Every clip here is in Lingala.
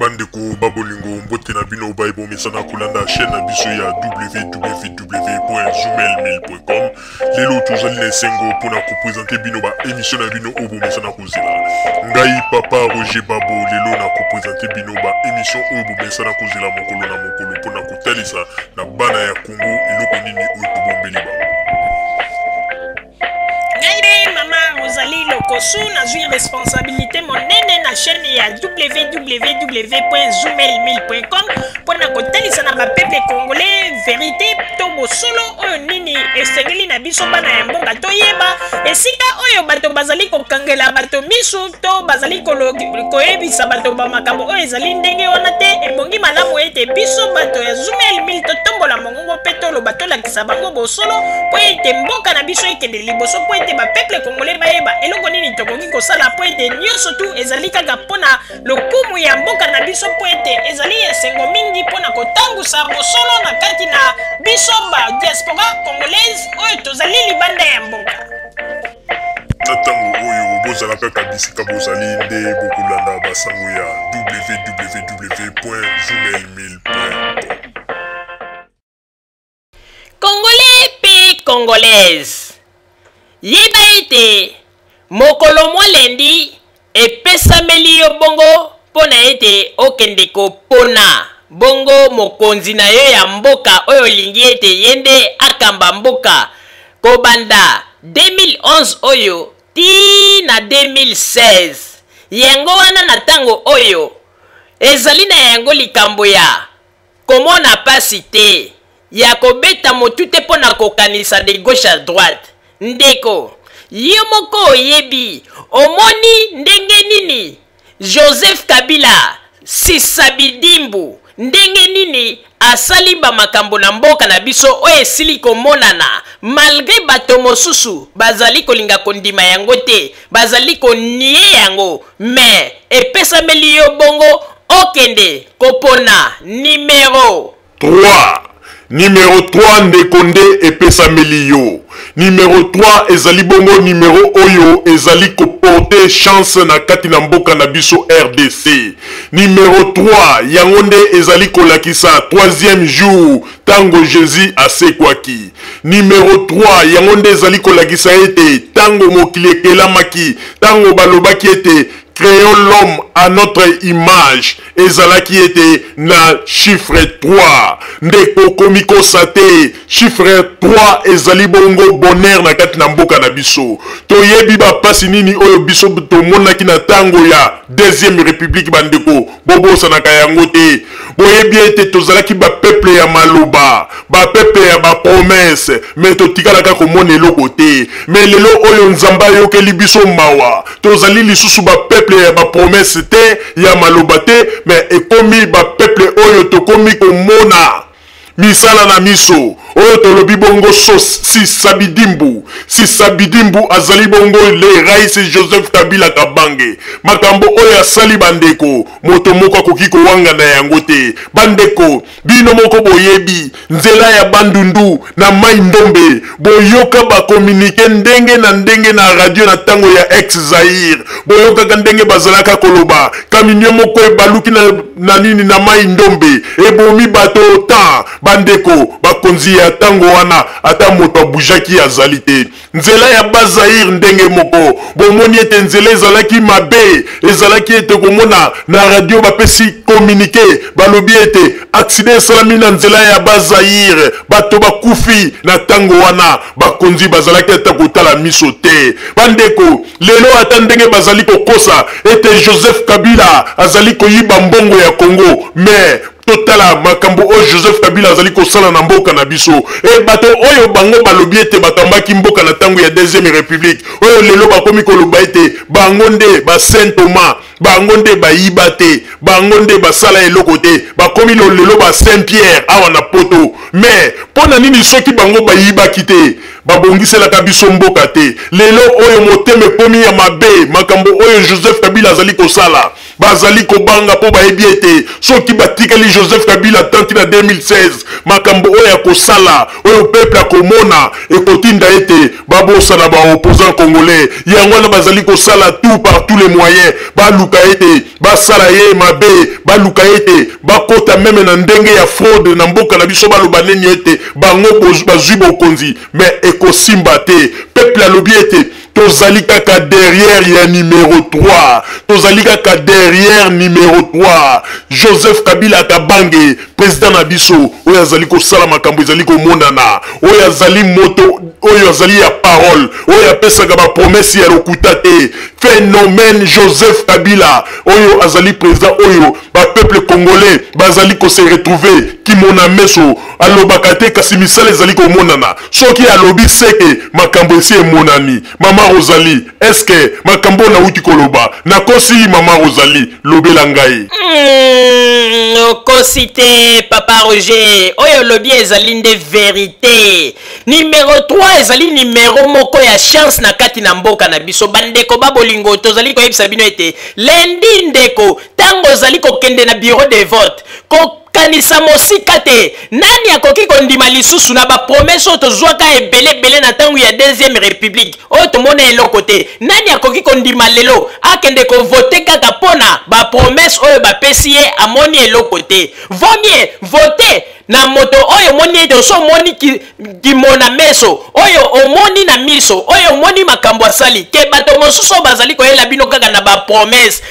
Bandeko babolingo mbote na bino baibo mesana kulanda chaîne na biso ya www.zoomel.com. Lelo tozali na sengo pona ko présenter bino ba émission na bino obo mesana kozela. Ngai papa Roger Babo lelo na ko présenter bino ba émission obo mesana kozela mokolo na mokolo pona ko talisa na bana ya Congo eloko nini oyo tobombeli ba. Rosalie Lokosu na zui responsabilité monene na chaîne ya www.zoomel.com pour na kotalisa na ba peuple congolais vérité to bosolo oyo nini esengeli na biso bana ya mboka toyeba esika oyo bato bazali kokangela bato misu to bazali koyebisa bato ba makambo oyo ezali ndenge wana te ebongi malamu ete biso bato ya Zoomel totombola mongongo pe toloba tolakisa bango bosolo po ete mboka na biso ekende liboso po ete ba peuple congolais bayeba eloko nini tokoki kosala po ete nyonso tu ezali kaka mpona lokumu ya mboka na biso po ete ezali esengo mingi mpona kotangusa bosolo na kati na biso ba diaspora congolaise oyo tozali libanda ya mboka. Na ntango oyo bozalaka kabisika bozali nde bokolanda basango ya www.zoomel.com. Congolais pe congolaise, yeba ete mokolo mwa lendi epesameli yo bongo pona ete okende kopona bongo mokonzi na yo ya mboka oyo lingi ete yende akamba mboka kobanda 2011 oyo ti na 2016 yango wana na tango oyo ezali na yango likambo ya komona pasi te ya kobeta motu te pona kokanisa de gauche à droite. Ndeko yo moko oyebi omoni ndenge nini Joseph Kabila Sisabidimbu ndenge nini asali ba makambo na mboka na biso oyo esili komonana malgré bato mosusu bazali kolinga kondima yango te bazali konie yango mais epesameli yo bongo okende kopona numéro 3. Numéro 3 ndekonde epesameli yo. Numéro 3 ezali bongo numéro oyo ezali koporte chance na kati na mboka na biso RDC. Numéro 3 yango nde ezali kolakisa 3e jour tango Jésus asekwaki. Numéro 3 yango nde ezali kolakisa ete tango mokili ekelamaki tango balobaki ete créons l'homme à notre image. Ezalaki ete na chiffre 3. Ndeko komiko sate. Chiffre 3 ezali bongo bonheur na kati na mboka na biso. Toyebi ba pasi nini oyo biso tomonaki na tango ya deuxième république bandeko. Bobo sanaka yango te. Boyebi ete tozalaki ba peuple ya maloba. Ba peuple ya ba promesse. Mais totikalaka komona eloko te. Mais lelo oyo nzamba yokeli biso mawa. Tozali lisusu ba peuple ya ba promesse te ya maloba te mais ekomi ba peuple oyo tokomi komona misala na miso oyo tolobi bongo Sisabidimbu azali bongo le rais Joseph Kabila Kabange makambo oyo asali bandeko moto moko akoki kowanga na yango te bandeko bino moko boyebi nzela ya bandundu na mai ndombe boyoka ba communiquer ndenge na radio na tango ya ex Zaire boyoka ndenge bazalaka koloba kaminyo moko ebaluki na nini na mai ndombe ebomi bato ta bandeko bakonzi ya tango wana ata moto abujaki azali te nzela ya Bazaire ndenge moko bomoni ete nzela ezalaki mabe ezalaki ete komona na radio bapesi communiquer balobi ete accident esalami na nzela ya Bazaire bato bakufi na tango wana bakonzi bazalaki ata kotala miso te bandeko lelo ata ndenge bazali kokosa ete Joseph Kabila azali koyiba mbongo ya Congo mais totala makambo oyo Joseph Kabila azali kosala na mboka na biso bato oyo bango balobi ete bakambaki mboka na tango ya deuxième république oyo lelo bakomi koloba ete bango nde ba Saint Thomas bango nde bayiba te bango nde basala eloko te bakomi lelo ba Saint Pierre awa na poto mais pona nini soki bango bayibaki te babongiselaka biso mboka te lelo oyo motema ekomi ya mabe makambo oyo Joseph Kabila azali kosala bazali kobanga po bayebi ete soki batikeli Joseph Kabila tanti na 2016 makambo oyo akosala oyo peuple akomona ekotinda ete babosana ba opposant congolais yango wana bazali kosala tout par tous les moyens baluka ete basala ye mabe baluka ete bakota meme na ndenge ya fraude na mboka na biso baloba nini ete bango bazwi bokonzi mais ekosimba te peuple alobi ete tozali kaka derrière ya numéro 3 tozali kaka derrière numéro 3 Joseph Kabila Kabange président na biso oyo azali kosala makambo ezali komonana oyo azali moto oyo azali ya parole oyo apesaka ba promesse ya lokuta te phénomène Joseph Kabila oyo azali président oyo ba peuple congolais bazali ko se retrouver kimona meso alobaka te kasi misala ezali komonana soki alobi seke makambo esi emonani mama Rosalie est-ce que makambo na uti koloba na kosi mama Rosalie lobela ngai kosi te papa Roger oyo lobi ezali nde vérité numéro 3 ezali numéro moko ya chance na kati na mboka na biso bandeko babolingo tozali koyebisa bino ete lendi ndeko tango ozali kokende na bureau de vote kanisa mosika te nani akoki kondima lisusu na bapromese oyo tozwaka ebele na ntango ya deuxième république oyo tomona eloko te nani akoki kondima lelo akende kovote kaka mpona bapromese oyo bapesi ye amoni eloko te vomie vote na moto oyo omoni ete oso omoni kimona meso oyo omoni na miso oyo omoni makambo asali ke bato mosusu oyo bazali koyela bino kaka na bapromese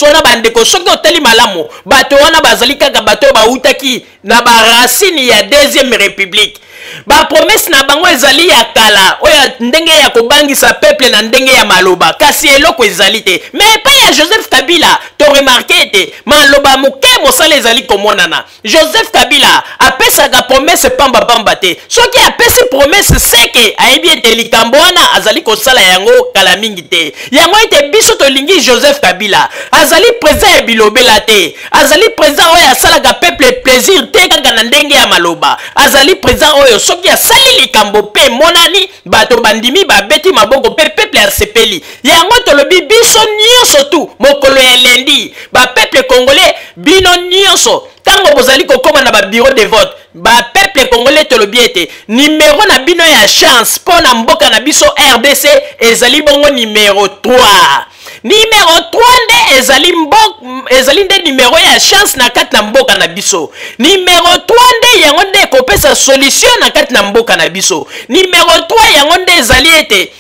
wana bandeko soki otali malamu bato wana bazali kaka bato oyo bautaki na baracine ya deuxième république bapromese na bango ezali ya kala oyo ndenge ya kobangisa peuple na ndenge ya maloba kasi eloko ezali te mais epai ya Joseph Kabila toremarke ete maloba moke mosala ezali komonana Joseph Kabila apesaka promese pamba te soki apesi promese seke ayebi ete likambo wana azali kosala yango kala mingi te yango ete biso tolingi Joseph Kabila azali président ya bilobela te azali président oyo asalaka peuple plaisir te kaka na ndenge ya maloba azali président oyo soki asali likambo pe monani bato bandimi babeti maboko pe peuple asepeli yango tolobi biso nyonso tu mokolo ya lendi ba peuple congolais bino nyonso tango bozali kokoma na ba bureau de vote ba peuple congolais tolobi ete numéro na bino ya chance pona mboka na biso RDC ezali bongo numéro 3 numéro 3 nde ezali nde numéro ya chance na kati na mboka na biso numéro 3 nde yango nde ekopesa solution na kati na mboka na biso numéro 3 yango nde ezali ete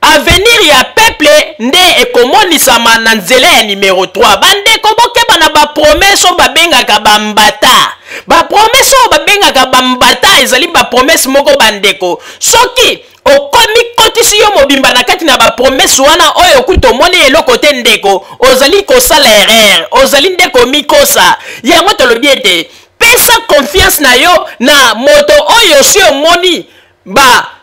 avenir ya peuple nde ekomonisama na nzela ya numéro 3 bandeko bokeba na bapromese oyo babengaka bambata bapromese oyo babengaka bambata ezali bapromese moko bandeko soki okomi kotisi yo mobimba na kati na bapromese wana oyo okuti omoni eloko te ndeko ozali kosala erreur ozali nde komikosa yango tolobi ete pesa confiance na yo na moto oyo si omoni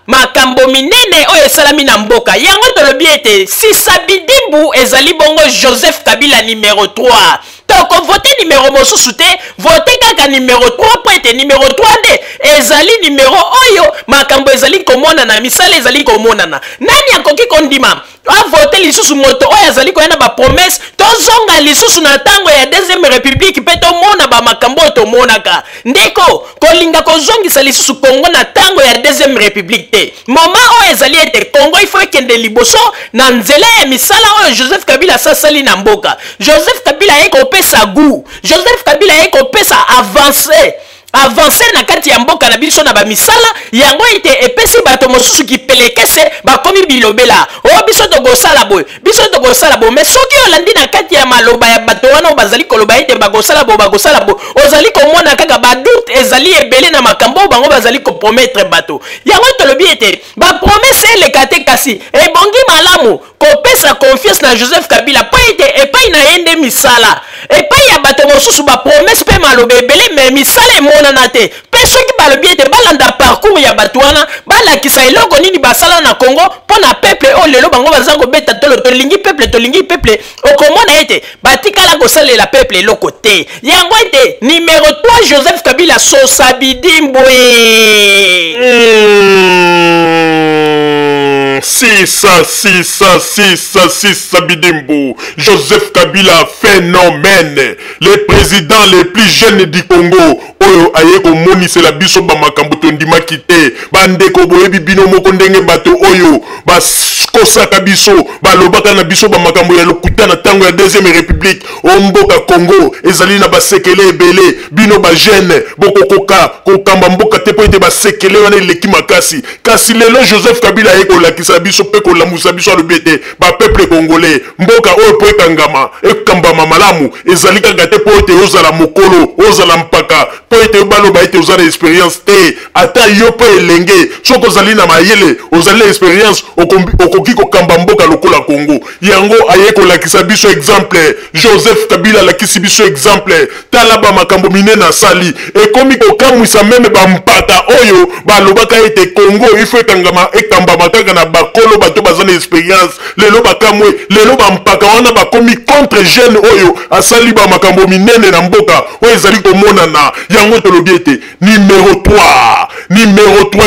makambo minene oyo esalami na mboka yango tolobi ete Sisabidimbu ezali bongo Joseph Kabila numéro 3 toko vote numéro mosusu te vote kaka numéro 3 po ete numéro 3 nde ezali numéro oyo makambo ezali komonana misala ezali komonana nani akoki kondima avote lisusu moto oyo azali koya na bapromese tozonga lisusu na ntango ya deuxième république mpe tomona bamakambo oyo tomonaka ndeko kolinga kozongisa lisusu Congo na ntango ya deuxième république te moma oyo ezali ete Congo ifo ekende liboso na nzela ya misala oyo Joseph Kabila asali na mboka Joseph Kabila ye kopesa goût Joseph Kabila ye kopesa avancer na kati ya mboka na biso na bamisala yango ete epesi bato mosusu kipelekese bakomi bilobela o biso tokosala boye mais soki olandi na kati ya maloba ya bato wana bazali koloba ete bakosala boye ozali komona kaka badoute ezali ebele na makambo bango bazali kopromettre bato yango tolobi ete bapromese eleka te kasi ebongi malamu kopesa confiance na Joseph Kabila po ete epai na ye nde misala epai ya bato mosusu bapromese mpe maloba ebele me misala emonana te mpe soki balobi ete balanda parcours ya bato wana balakisa eloko nini basala na Congo mpo na peuple oyo lelo bango baza kobeta tolo tolingi peuple okomona ete batikala kosalela peuple eloko te yango ete numéro 3 Joseph Kabila Sisabidimbu 6 Bidimbo. Joseph Kabila, phénomène. Les présidents les plus jeunes du Congo. Oyo ayeko moni c'est la biso ba makambo tondima kite. Bandeko boyebi bino moko ndenge bato oyo. Kosaka biso balobaka na biso ba makambo ya lokuta na tango ya deuxième république omboka Congo ezali na basekele ebele bino ba jeune bokokoka kokamba mboka te po ete basekele wana eleki makasi kasi lelo Joseph Kabila ekolakisa biso pe kolamusa biso alobi ete ba peuple congolais mboka oyo po ekambama malamu ezali kaka te po ete ozala mokolo ozala mpaka po ete baloba ete ozala expérience te ata yo po elenge soko ozali na mayele ozali expérience okoki kokamba mboka lokola Congo yango aye kolakisa biso exemple Joseph Kabila lakisi biso exemple tala ba makambo minene asali ekomi kokamwisa meme bampaka oyo balobaka ete Congo ifo ekambama kaka na bakolo bato bazana expérience lelo bakamwe lelo bampaka wana bakomi contre jeune oyo asali ba makambo minene na mboka oyo ezali komonana yango tolobi ete numéro 3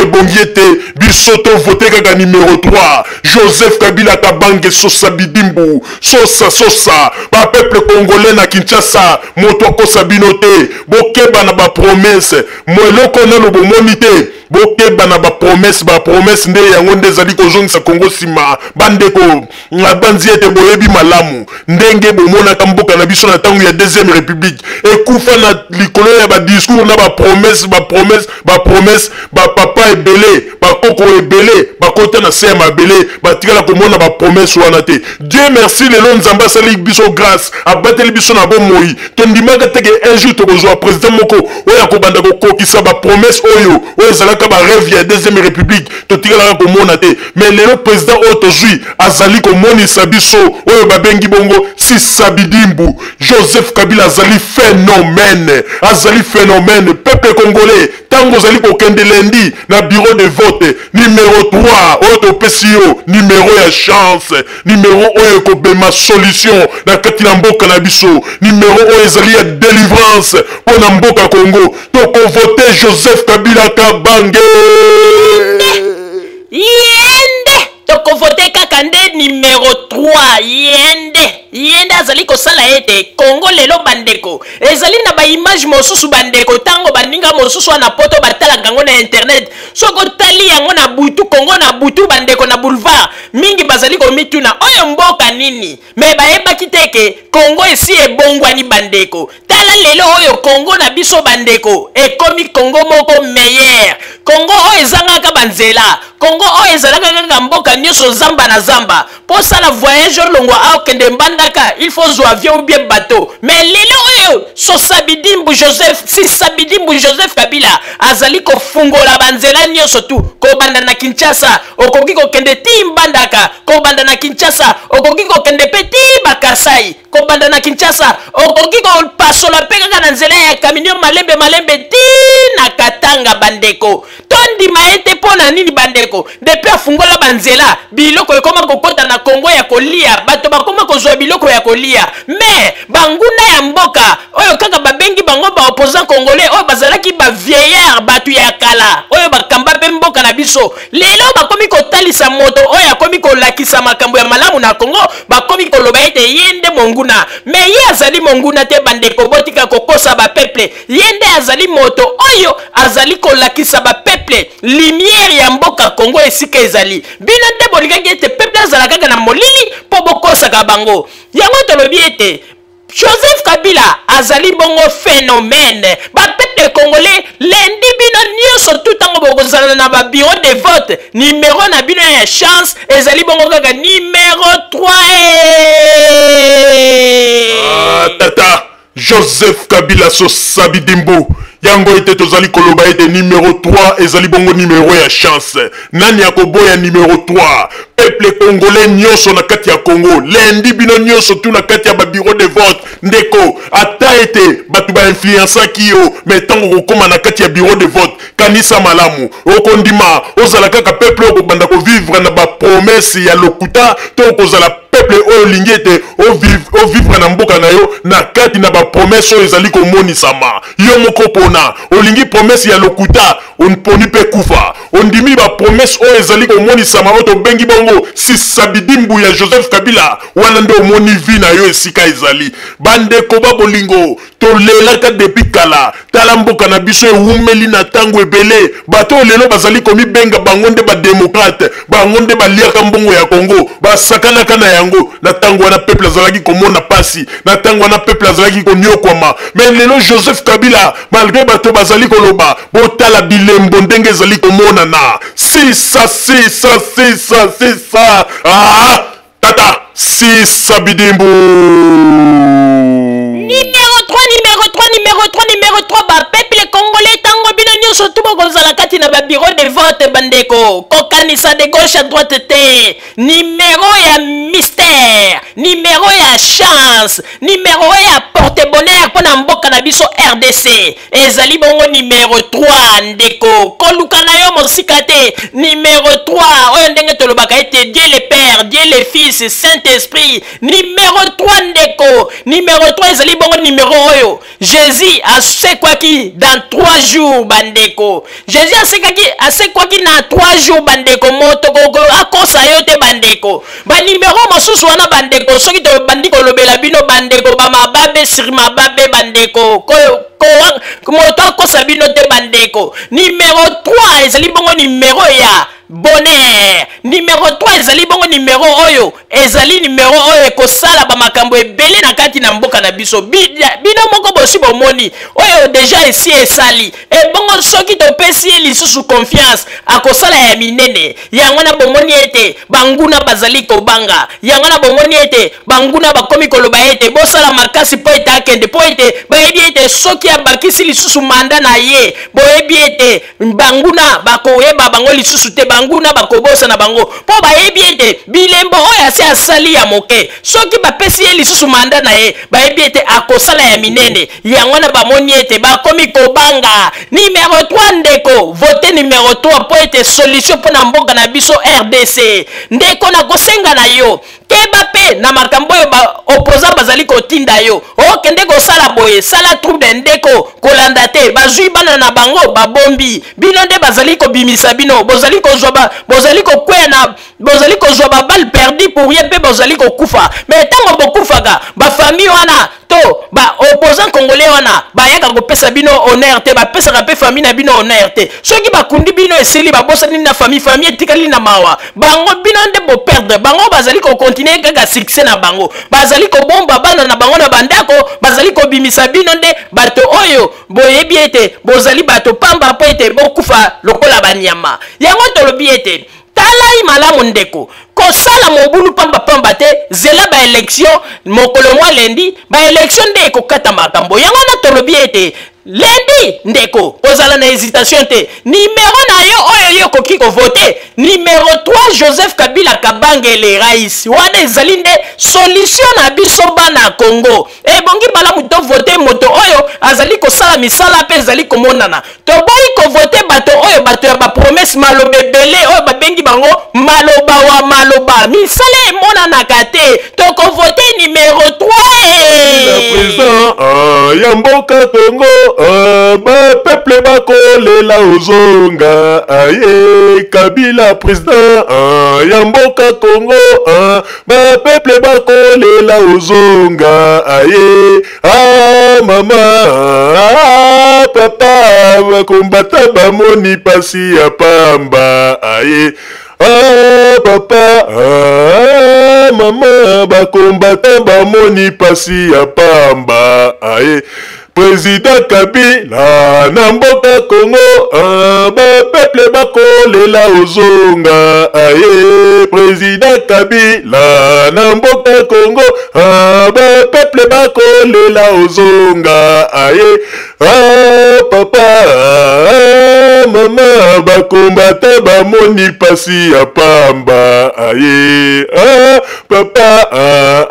ebongi ete biso tovote kaka numéro 3 Joseph Kabila Kabange Sosa Bidimbu Sosa ba peuple congolais na Kinshasa moto akosa bino te bokeba na ba promesse mweloko nano bomoni te bokeba na ba promesse nde yango nde ezali kozongisa Congo sima bandeko na banzi ete boyebi malamu ndenge bomonaka mboka na biso na tango ya deuxième république ekufa na likolo ya ba discours na ba promesse ba papa ebele ba koko ebele ba kota na se ya mabele batikala komona ba promesse wana te Dieu merci lelo nzamba sali biso grâce abateli biso na bomoi tondimaka teke un jour tokozwa président moko oyo akobanda kokokisa ba promesse oyo ezalaka ba rêve ya deuxième république totikala komona te mais lelo président oyo tozwi azali komonisa biso oyo babengi bongo 6 Bidimbu Joseph Kabila azali phénomène peuple congolais tango zali kokende lundi na bureau de vote numéro 3 oyo topesi yo numéro ya chance numéro oyo kobema solution na kati na mboka na biso numéro oyo ezali ya délivrance po na mboka Congo tokovote Joseph Kabila Kabange yende tokovote kaka nde numéro 3 yende azali kosala ete Congo lelo bandeko ezali na ba image mosusu bandeko tango baninga mosusu na poto batalaka ngo na internet soko tali yango na butu Congo na butu bandeko na boulevard mingi bazali komituna oyo mboka nini me bayebaki teke Congo esi ebongwani bandeko tala lelo oyo Congo na biso bandeko ekomi Congo moko meilleur Congo oyo ezangaka banzela Congo oyo ezalaka kaka mboka nyonso zamba na zamba po sala voyage longwa akende mbandaka il faut zo avion ou bien bateau mais lelo oyo Sosa Bidimbu Joseph Kabila azali kofungola banzela nyonso tu kobanda na Kinshasa okoki kokende ti mbandaka kobanda na Kinshasa okoki kokende peti bakasai kobanda na Kinshasa okoki kopasola pe kaka na nzela ya camion malembe ti na Katanga bandeko tondima ete pona nini bandeko depuis afungola banzela biloko ekoma kokota na Congo ya kolia bato bakoma kozwa biloko ya kolia mais banguna ya mboka oyo kaka babengi bango ba opposant congolais oyo bazalaki ba vieillard batu ya kala oyo bakamba pe mboka na biso lelo bakomi kotalisa moto oyo akomi kolakisa makambo ya malamu na Congo bakomi koloba ete yende monguna mais ye azali monguna te bandeko botika kokosa ba peuple yende azali moto oyo azali kolakisa ba peuple lumière ya mboka Congo esika ezali bino nde bolingaki ete peuple azalaka kaka na molili po bokosaka bango yango tolobi ete Joseph Kabila azali bongo phénomène ba peuple congolais lendi bino nyonso tout tango bokozala na ba bureau de vote numéro na bino ya chance ezali bongo kaka numéro 3 tata Joseph Kabila Sosa Bidimbu yango ete tozali koloba ete numéro 3 ezali bongo numéro ya chance nani akoboya numéro 3 peuple congolais nyonso na kati ya Congo lendi bino nyonso tu na kati ya ba bureau de vote ndeko ata ete batu ba influencaki yo mais tango kokoma na kati ya bureau de vote kanisa malamu okondima ozala kaka peuple okobanda ko vivre na ba promesse ya lokuta to kozala peuple oyo lingete o vivre na mboka na yo na kati na ba promesse oyo ezali komonisama yo moko pona olingi promesse ya lokuta on poni pe kufa ondimi ba promesse oyo ezali komonisama oyo tobengi bongo sisabidimbu ya Joseph Kabila wana nde omoni vi na yo esika ezali bandeko babolingo tolelaka depuis kala tala mboka na biso ewumeli na tango ebele bato lelo bazali komibenga bango nde bademokrate bango nde baliaka mbongo ya Congo basakanaka na yango na tango wana peuple azalaki komona pasi na tango wana peuple azalaki konyokwama mais lelo Joseph Kabila malgré bato bazali koloba botala bilembo ndenge ezali komonana sisa tata sisa bidimbu numéro 3 ba peuple congolais tango bino nyonso tubo kozala kati na ba bureau de vote bandeko kokanisa de gauche à droite te numéro ya mystère numéro ya chance numéro ya porte bonheur pona mboka na biso RDC ezali bongo numéro 3 ndeko koluka na yo mosika te numéro 3 oyo ndenge tolobaka ete Dieu le Père Dieu le Fils Saint-Esprit numéro 3 ndeko numéro 3 ezali bongo numéro oyo Jésus asekwaki dans 3 jours bandeko Jésus asekwaki na 3 jours bandeko moto koko akosa yo te bandeko ba numéro mosusu wana bandeko soki to bandiko lobela bino bandeko ba mababe sur mababe bandeko moto akosa bino te bandeko numéro 3 ezali bongo numéro ya bonheur numéro 3 ezali bongo numéro oyo ezali numéro oyo ekosala ba makambo ebele na kati na mboka na biso bino moko bosi bomoni oyo deja esi esali bongo soki topesi ye lisusu confiance akosala ya minene yango na bomoni ete banguna bazali kobanga yango na bomoni ete banguna bakomi koloba ete bosala makasi po ete akende po ete bayebi ete soki abakisi lisusu manda na ye boyebi ete banguna bakoyeba bango lisusu te banguna bakobosa na bango po bayebi ete bilembo oyo asi asali ya moke soki bapesi ye lisusu manda na ye bayebi ete akosala ya minene yango na bamoni ete bakomi kobanga numéro 3 ndeko vote numéro 3 po ete solution mpona mboka na biso RDC ndeko na kosenga na yo keba pe na makambo oyo opposant bazali kotinda yo okende kosala boye sala trouble ndeko kolanda te bazwi bana na bango babombi bino nde bazali kobimisa bino bozali kokwea na bozali kozwa babale perdi pour ye mpe bozali kokufa mais ntango bokufaka bafamille wana to opposant congolais wana bayaka kopesa bino honneur te bapesaka mpe famille na bino honneur te soki bakundi bino esili babosani na famille etikali na mawa bango bino nde boperdre bango bazali kokontinue kaka succès na bango bazali kobomba bana na bango na bandako bazali kobimisa bino nde bato oyo boyebi ete bozali bato pamba po ete bokufa lokola banyama yango tolobi ete talai malamu ndeko kosala mobulu pamba te zela ba élection mokolo mwa lendi ba élection nde ekokata makambo yango na tolobi ete lendi ndeko kozala na hésitation te numéro na yo oyo yo koki kovote numéro 3 Joseph Kabila Kabangele rais wana ezali nde solution na biso bana Congo ebongi malamu to vote moto oyo azali kosala misala pe ezali komonana to boyi kovote bato oyo bato ya ba promesse maloba ebele oyo babengi bango maloba misala emonanaka te to kovote numéro 3 le président ya mboka Congo ba peuple bakolela ozonga aye Kabila président ya mboka Congo ba peuple bakolela ozonga aye mama papa bakombata bamoni pasi ya pamba aye papa mama bakombata bamoni pasi ya pamba aye Président Kabila na mboka Congo ba peuple bakolela ozonga aye Président Kabila na mboka Congo ba peuple bakolela ozonga aye papa mama bakombata bamoni pasi ya pamba aye papa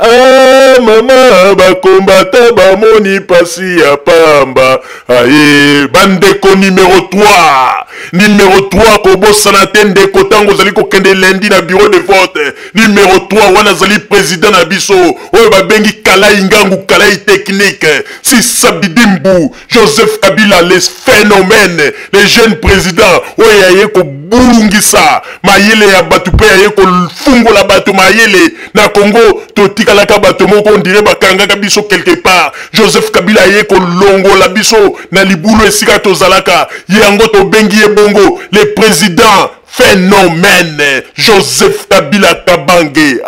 mama bakombata bamoni pasi ya pamba aye bandeko numéro 3 numéro 3 kobosana te ndeko tango ozali kokende lundi na bureau de vote numéro 3 wana azali président na biso oyo babengi kalai ngangu kalai technique Sisabidimbu Joseph Kabila les phénomènes les jeunes présidents oyo aye kobulungisa mayele ya batu pe aye kofungola batu mayele na Congo totikalaka bato moko ondire bakangaka biso quelque part Joseph Kabila aye kolongola biso na libulu esika tozalaka yango tobengi ye bongo le président phénomène Joseph Kabila Kabange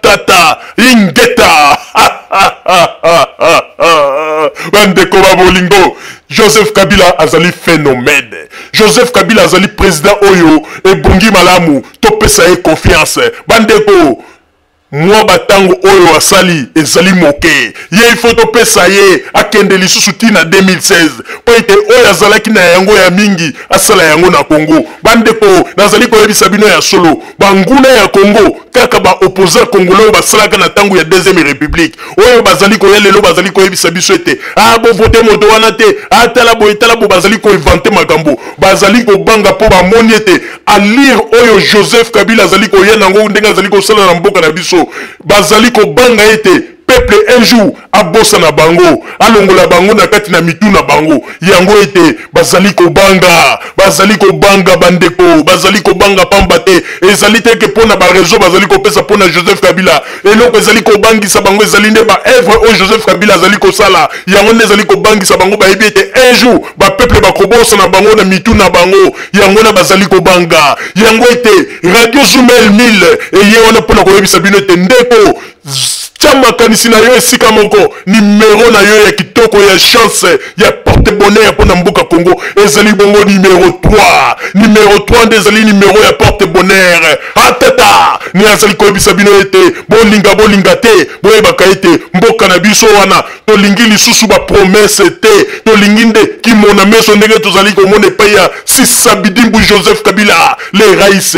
tata ingeta bandeko babolingo Joseph Kabila azali phénomène Joseph Kabila azali président oyo ebongi malamu topesa ye confiance bandeko moi batango oyo asali ezali moke ye il faut topesa ye akende lisusu tina 2016 po ete oyo azalaki na yango ya mingi asala yango na Congo bandeko nazali koyebisa bino ya solo banguna ya Congo kaka ba opposant congolais basalaka na tango ya deuxième république oyo bazali koya lelo bazali koyebisa biso ete bo voter moto wana te atala bo bazali ko inventer makambo bazali ko banga po ba moni ete a lire oyo Joseph Kabila azali koya nango ndenga azali ko sala na mboka na biso bazali ko banga ete peuple un jour abosa na bango alongola bango na kati na mitu na bango yango ete bazali ko banga bandeko bazali ko banga pamba te ezali te ke pona ba réseau bazali ko pesa pona Joseph Kabila eloko ezali ko bangisa bango ezali nde ba œuvre o Joseph Kabila azali ko sala yango nde ezali ko bangisa bango ba yebi ete un jour ba peuple ba kobosa na bango na mitu na bango yango na bazali ko banga yango ete radio Zoumel 1000 eye wana pona ko yebisa bino ete ndeko makanisi na yo esika moko numéro na yo ya kitoko ya chance ya porte bonheur pour na mboka Congo ezali bongo numéro 3 nde ezali numéro ya porte bonheur atata ni azali koyebisa bino ete bolinga te boyebaka ete mboka na biso wana tolingi lisusu ba promesse te tolingi nde kimona meso ndenge tozali komona epai ya Sisabidimbu Joseph Kabila le rais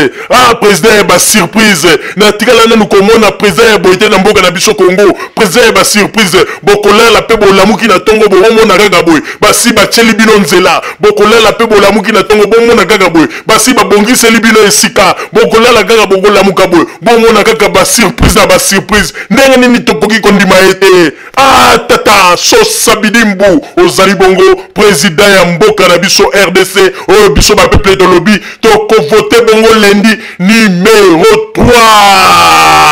président ba surprise na tikala nanu komona président ya boite na mboka na biso Congo président ba surprise bokolela pe bolamuki na tongo bomona kaka boy basi bacheli bino nzela bokolela pe bolamuki na tongo bomona kaka boy basi babongiseli bino esika bokolela kaka bokolamuka boy bomona kaka ba surprise ndenge nini tokoki kondima ete tata Sisabidimbu ozali bongo président ya mboka na biso RDC oyo biso ba peuple de lobby toko voter bongo lundi numéro 3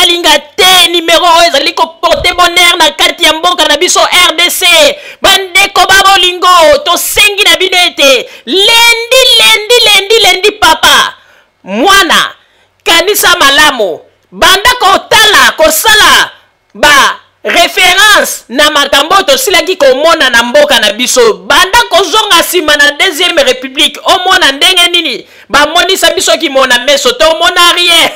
balinga te numéro ezali ko porter bonheur na kati ya mboka na biso RDC bandeko babolingo to sengi na bino ete lendi papa mwana kanisa malamu banda kotala kosala ba référence na makambo to silaki komona na mboka na biso banda kozonga sima na deuxième république omona ndenge nini bamonisa biso kimona meso to mona rien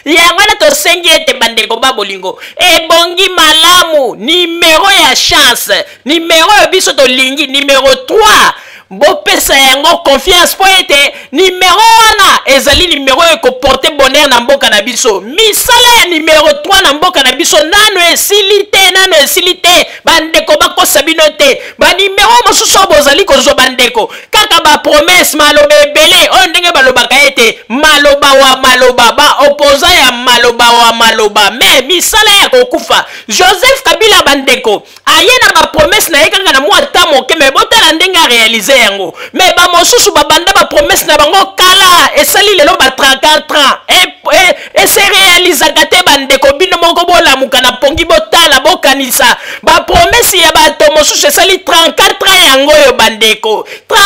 yango na tosengi ete bandeko babolingo ebongi malamu numéro ya chance numéro ya biso tolingi numéro 3 bopesa yango confiance po ete numéro wana ezali numéro ekoporte bonheur na mboka na biso misala ya numéro 3 na mboka na biso nano esili te bandeko bakosa bino te banimero mosusu bozali kozwa bandeko kaka bapromese maloba ebele oyo ndenge balobaka ete maloba wa maloba baopoza ya maloba wa maloba me misala ya kokufa Joseph Kabila bandeko aye na bapromese na ye kaka na mwa ata moke me botala ndenge arealize yango me bamosusu babanda bapromese na bango kala esali lelo ba 34 ans ese realizaka te bandeko bino moko bolamuka na pongi botala bokanisa bapromese ya bato mosusu esali 34 ans yango yo bandeko 34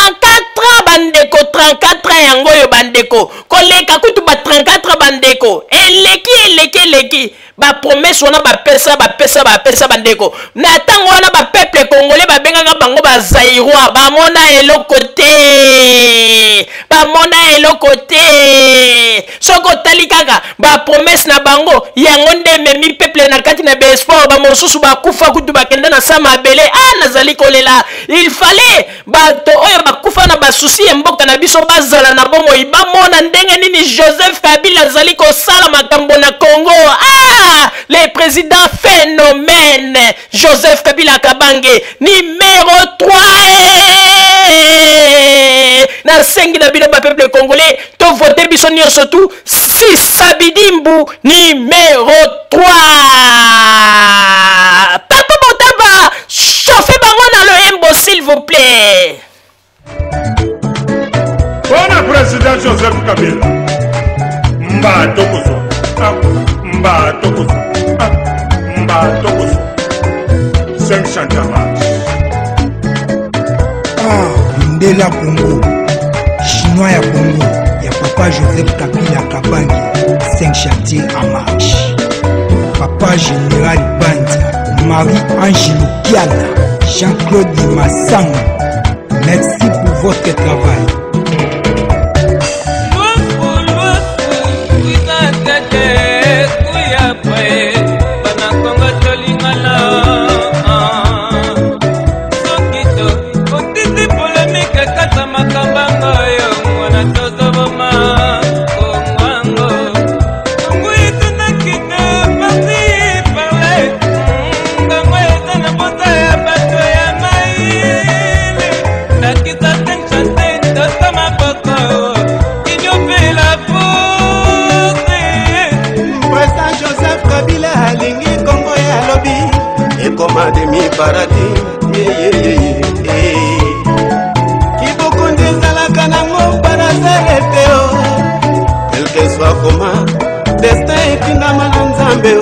ans bandeko 34 ans yango yo bandeko koleka kutu ba 34 ans bandeko eleki ba promesse wana bapesa bandeko na tango wana ba peuple congolais babengaka bango ba zairwa bamona eloko te ba bamona eloko te soko tali kaka bapromese na bango yango nde memi peuple na kati na beespoir bamosusu bakufa kutu bakende na sa mabele nazali kolela il fallait bato oyo bakufa na basusi ya mboka na biso bazala na bomoi bamona ndenge nini Joseph Kabila azali kosala makambo na Congo le président phénomène Joseph Kabila Kabange numéro 3 na sengi na bino ba peuple congolais to voter biso nyonso tout Sisabidimbu numéro 3 Papa Botaba chauffez bango na le embo s'il vous plaît. Bona président Joseph Kabila Mbatokoso Mbatokoso Mbatokoso 5 chantama Ndela Congo Chinois ya Congo ya Papa Joseph Kabila Kabange 5 chantiers en marche. Papa Général Bandia Marie-Angèle Kiana Jean-Claude Massang, merci pour votre travail. Demi paradis Kiboko ndezalaka nango parasareteo quel que soit comment destin etindama na Nzambe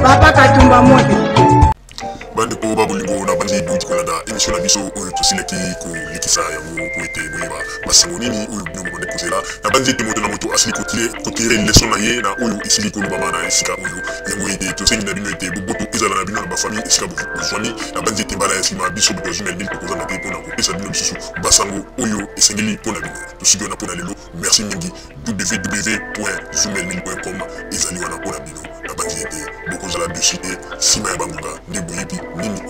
Papa Katumba Mote bande ko babulingo na bande du kolanda émission na biso oyo tosileki ko likisa yango ko ete moyeba basango nini oyo bino bande kozela na bande te moto na moto asili kotire leçon na ye na oyo isili ko lubama na esika oyo yango ete tosengi na bino ete boboto ezala na bino na bafamille esika bozwani na bande te mbala ya nsima biso boto jumel mil kokoza na te mpona kopesa bino lisusu basango oyo esengeli mpona bino tosiki wana mpona lelo merci mingi www.zumelmil.com ezali wana mpona bino na bande ete bokozala dossier nsima ya bangonga nde boyebi nini